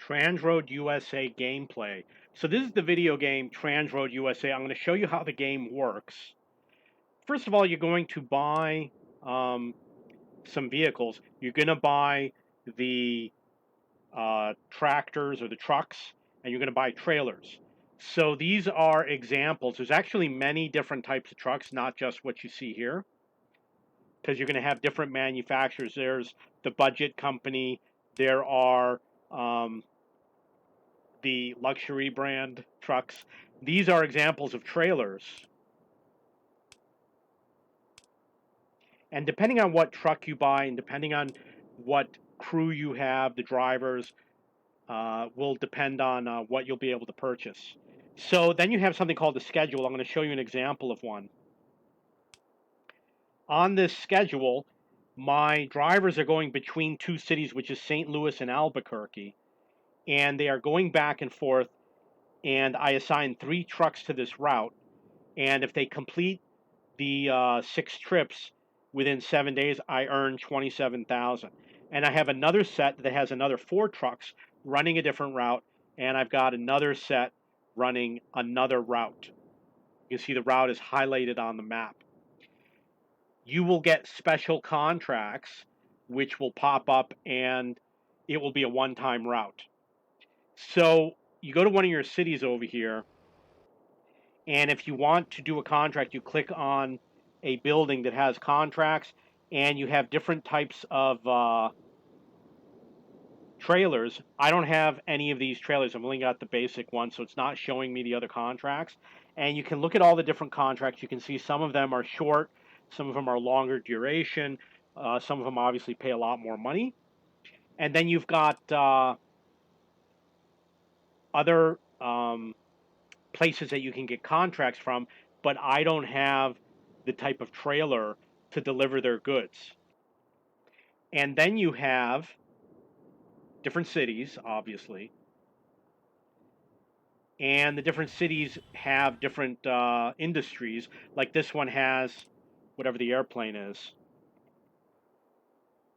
Transroad USA Gameplay. So this is the video game Transroad USA. I'm going to show you how the game works. First of all, you're going to buy some vehicles. You're going to buy the tractors or the trucks, and you're going to buy trailers. So these are examples. There's actually many different types of trucks, not just what you see here, because you're going to have different manufacturers. There's the budget company. There are the luxury brand trucks. These are examples of trailers. And depending on what truck you buy and depending on what crew you have, the drivers, will depend on what you'll be able to purchase. So then you have something called the schedule. I'm going to show you an example of one. On this schedule, my drivers are going between two cities, which is St. Louis and Albuquerque, and they are going back and forth, and I assign 3 trucks to this route, and if they complete the 6 trips within 7 days, I earn 27,000. And I have another set that has another 4 trucks running a different route, and I've got another set running another route. You can see the route is highlighted on the map. You will get special contracts which will pop up, and it will be a one-time route. So you go to one of your cities over here, and if you want to do a contract, you click on a building that has contracts, and you have different types of trailers. I don't have any of these trailers. I've only got the basic one, so it's not showing me the other contracts. And you can look at all the different contracts. You can see some of them are short, some of them are longer duration, some of them obviously pay a lot more money. And then you've got other places that you can get contracts from, but I don't have the type of trailer to deliver their goods. And then you have different cities, obviously, and the different cities have different industries. Like this one has whatever the airplane is,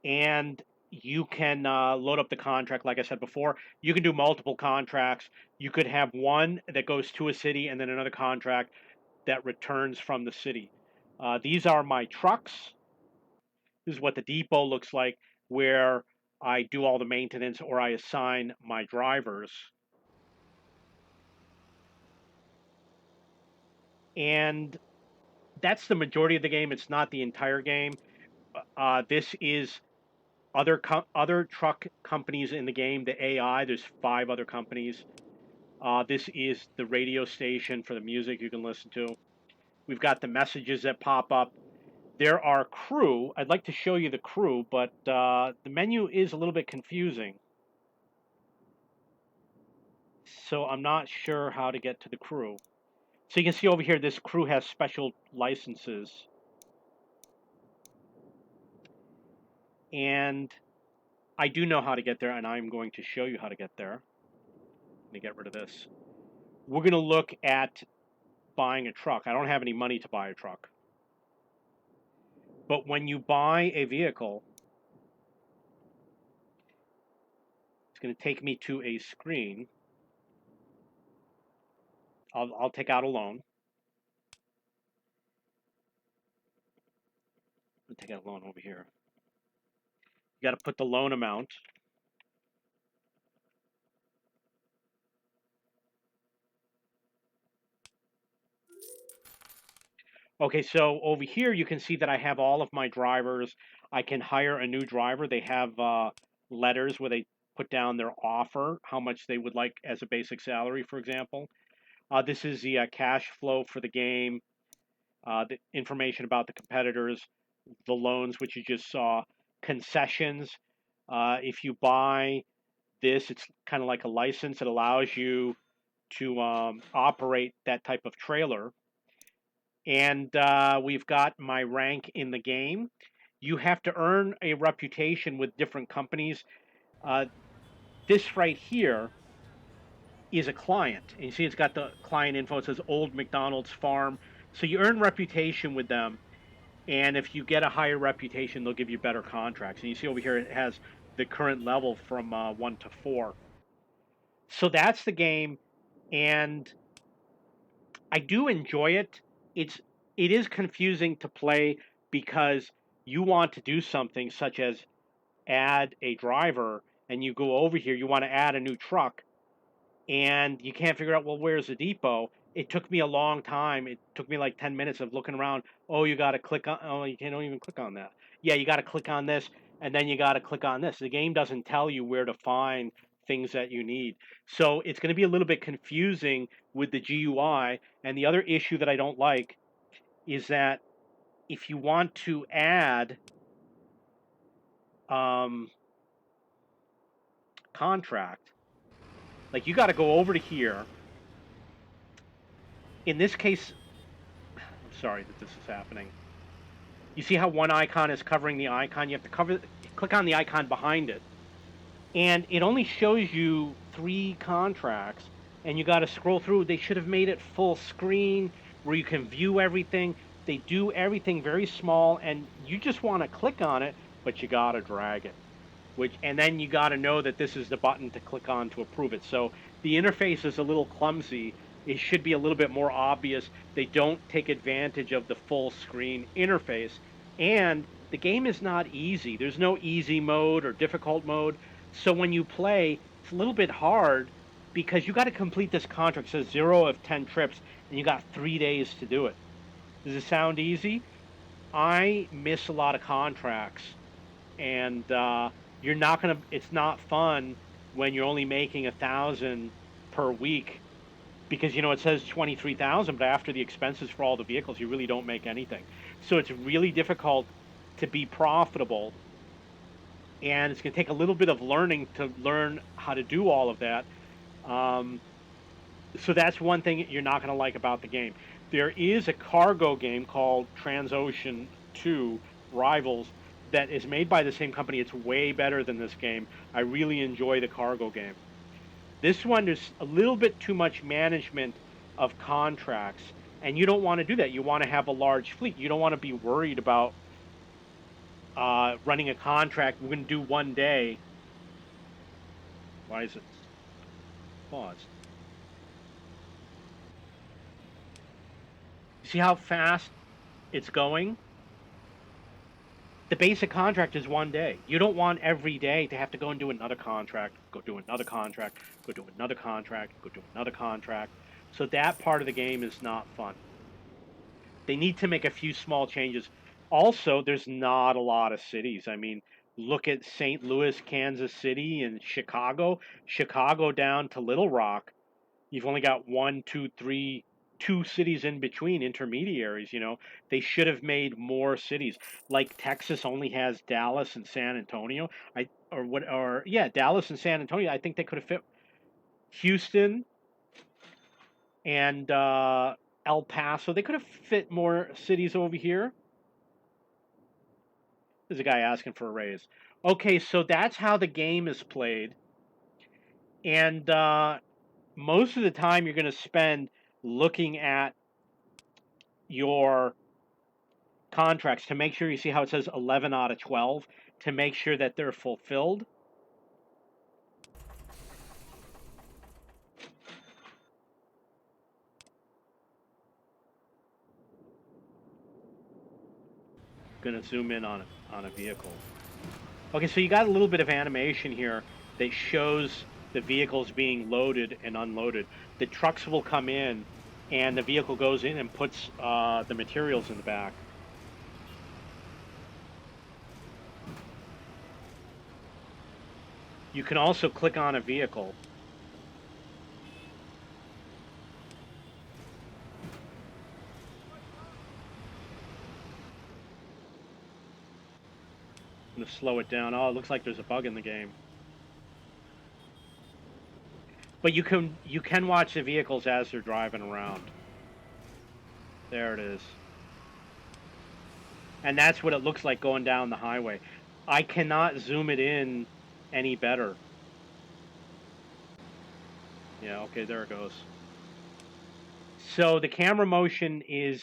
and you can load up the contract. Like I said before, you can do multiple contracts. You could have one that goes to a city and then another contract that returns from the city. These are my trucks. This is what the depot looks like, where I do all the maintenance or I assign my drivers. And that's the majority of the game. It's not the entire game. This is other truck companies in the game. The AI, there's 5 other companies. This is the radio station for the music you can listen to. We've got the messages that pop up. There are crew. I'd like to show you the crew, but the menu is a little bit confusing. So I'm not sure how to get to the crew. So you can see over here, this crew has special licenses. And I do know how to get there, and I'm going to show you how to get there. Let me get rid of this. We're going to look at buying a truck. I don't have any money to buy a truck. But when you buy a vehicle, it's going to take me to a screen. I'll take out a loan. I'll take out a loan over here. You got to put the loan amount. Okay, so over here you can see that I have all of my drivers. I can hire a new driver. They have letters where they put down their offer, how much they would like as a basic salary, for example. This is the cash flow for the game, the information about the competitors, the loans, which you just saw, concessions. If you buy this, it's kind of like a license. It allows you to operate that type of trailer. And we've got my rank in the game. You have to earn a reputation with different companies. This right here is a client. And you see it's got the client info. It says Old McDonald's Farm. So you earn reputation with them. And if you get a higher reputation, they'll give you better contracts. And you see over here it has the current level from 1 to 4. So that's the game, and I do enjoy it. It is confusing to play because you want to do something such as add a driver, and you go over here, you want to add a new truck, and you can't figure out, well, where's the depot? It took me a long time. It took me like 10 minutes of looking around. Oh, you got to click on, oh, you can't don't even click on that. Yeah, you got to click on this, and then you got to click on this. The game doesn't tell you where to find things that you need. So it's going to be a little bit confusing with the GUI. And the other issue that I don't like is that if you want to add um, contract, like you got to go over to here. In this case, I'm sorry that this is happening. You see how one icon is covering the icon? You have to click on the icon behind it. And it only shows you 3 contracts, and you got to scroll through. They should have made it full screen where you can view everything. They do everything very small, and you just want to click on it, but you got to drag it. And then you got to know that this is the button to click on to approve it. So the interface is a little clumsy. It should be a little bit more obvious. They don't take advantage of the full screen interface, and the game is not easy. There's no easy mode or difficult mode. So when you play, it's a little bit hard because you got to complete this contract. It says 0 of 10 trips, and you got 3 days to do it. Does it sound easy? I miss a lot of contracts, and you're not gonna. It's not fun when you're only making 1,000 per week because it says 23,000, but after the expenses for all the vehicles, you really don't make anything. So it's really difficult to be profitable, and it's going to take a little bit of learning to learn how to do all of that. Um, so that's one thing you're not going to like about the game. There is a cargo game called Transocean 2 Rivals that is made by the same company. It's way better than this game. I really enjoy the cargo game. This one is a little bit too much management of contracts, and you don't want to do that. You want to have a large fleet. You don't want to be worried about running a contract. We're going to do one day. Why is it paused? See how fast it's going? The basic contract is one day. You don't want every day to have to go and do another contract, go do another contract, go do another contract, go do another contract. So that part of the game is not fun. They need to make a few small changes. Also, there's not a lot of cities. I mean, look at St. Louis, Kansas City, and Chicago. Chicago down to Little Rock. You've only got 2 cities in between intermediaries. They should have made more cities. Like Texas only has Dallas and San Antonio. Dallas and San Antonio. I think they could have fit Houston and El Paso. They could have fit more cities over here. There's a guy asking for a raise. Okay, so that's how the game is played, and most of the time you're going to spend looking at your contracts to make sure you see how it says 11 out of 12 to make sure that they're fulfilled. Going to zoom in on a vehicle. Okay, so you got a little bit of animation here that shows the vehicles being loaded and unloaded. The trucks will come in, and the vehicle goes in and puts the materials in the back. You can also click on a vehicle. I'm going to slow it down. Oh, it looks like there's a bug in the game. But you can watch the vehicles as they're driving around. There it is. And that's what it looks like going down the highway. I cannot zoom it in any better. Yeah, okay, there it goes. So the camera motion is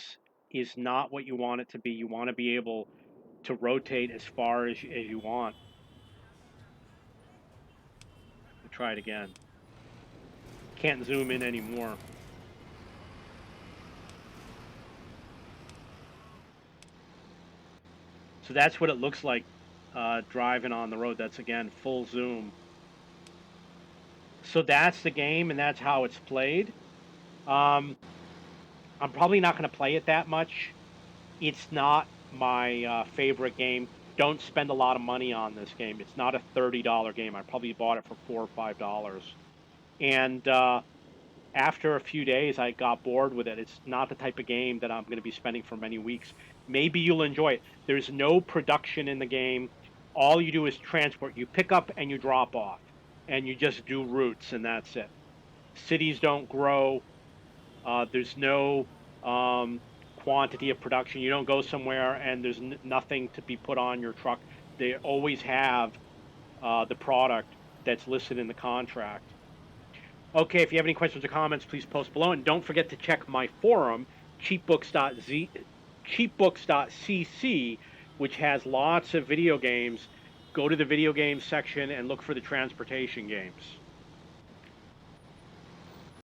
not what you want it to be. You want to be able to rotate as far as you want. Try it again. can't zoom in anymore. So that's what it looks like driving on the road. That's, again, full zoom. So that's the game, and that's how it's played. Um, I'm probably not going to play it that much. It's not my favorite game. Don't spend a lot of money on this game. It's not a $30 game. I probably bought it for $4 or $5. And after a few days, I got bored with it. It's not the type of game that I'm going to be spending for many weeks. Maybe you'll enjoy it. There's no production in the game. All you do is transport. You pick up and you drop off, and you just do routes, and that's it. Cities don't grow. There's no quantity of production. You don't go somewhere and there's nothing to be put on your truck. They always have the product that's listed in the contract. Okay, if you have any questions or comments, please post below. And don't forget to check my forum, cheapbooks.cc, which has lots of video games. Go to the video games section and look for the transportation games.